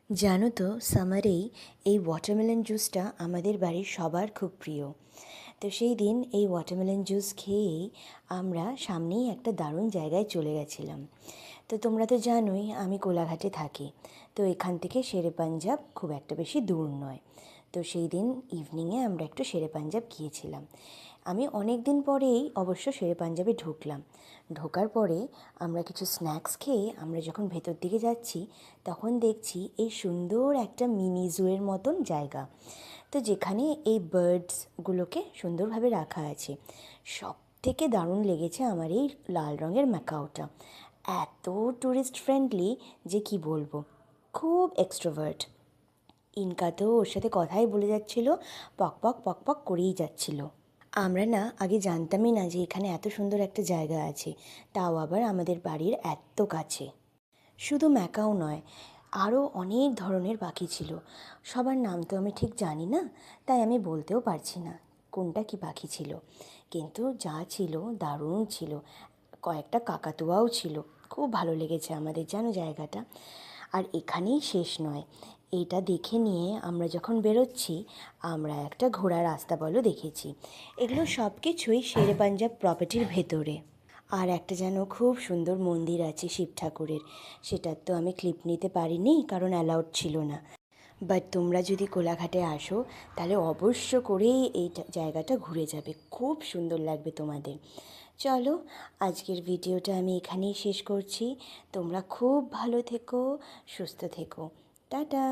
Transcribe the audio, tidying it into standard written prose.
জানো তো সামারেই এই ওয়াটারমেলন জুসটা আমাদের বাড়ির সবার খুব প্রিয়। তো সেই দিন এই ওয়াটারমেলন জুস খেয়েই আমরা সামনেই একটা দারুণ জায়গায় চলে গেছিলাম। তো তোমরা তো জানোই আমি কোলাঘাটে থাকি। তো এখান থেকে শেরে পাঞ্জাব খুব একটা বেশি দূর নয়। তো সেই দিন ইভিনিংয়ে আমরা একটু শেরে পাঞ্জাব গিয়েছিলাম। আমি অনেক দিন পরেই অবশ্য শেরে পাঞ্জাবে ঢুকলাম। ঢোকার পরে আমরা কিছু স্ন্যাক্স খেয়ে আমরা যখন ভেতর দিকে যাচ্ছি তখন দেখছি এই সুন্দর একটা মিনি জুয়ের মতন জায়গা। তো যেখানে এই বার্ডসগুলোকে সুন্দরভাবে রাখা আছে। সব থেকে দারুণ লেগেছে আমার এই লাল রঙের ম্যাকাওটা। এত ট্যুরিস্ট ফ্রেন্ডলি যে কি বলবো, খুব এক্সট্রোভার্ট। ইনকা তো ওর সাথে কথাই বলে যাচ্ছিল, পক পক পক পক করেই যাচ্ছিল। আমরা না আগে জানতামই না যে এখানে এত সুন্দর একটা জায়গা আছে, তাও আবার আমাদের বাড়ির এত কাছে। শুধু ম্যাকাও নয়, আরও অনেক ধরনের পাখি ছিল। সবার নাম তো আমি ঠিক জানি না, তাই আমি বলতেও পারছি না কোনটা কি পাখি ছিল। কিন্তু যা ছিল দারুণ ছিল। কয়েকটা কাকাতুয়াও ছিল। খুব ভালো লেগেছে আমাদের জানো জায়গাটা। আর এখানেই শেষ নয়, এটা দেখে নিয়ে আমরা যখন বেরোচ্ছি আমরা একটা ঘোড়ার আস্তাবলও দেখেছি। এগুলো সব কিছুই শেরে পাঞ্জাব প্রপার্টির ভেতরে। আর একটা যেন খুব সুন্দর মন্দির আছে শিব ঠাকুরের, সেটার তো আমি ক্লিপ নিতে পারিনি কারণ অ্যালাউড ছিল না। বাট তোমরা যদি কোলাঘাটে আসো তাহলে অবশ্য করেই এই জায়গাটা ঘুরে যাবে, খুব সুন্দর লাগবে তোমাদের। চলো, আজকের ভিডিওটা আমি এখানেই শেষ করছি। তোমরা খুব ভালো থেকো, সুস্থ থেকো। টাটা।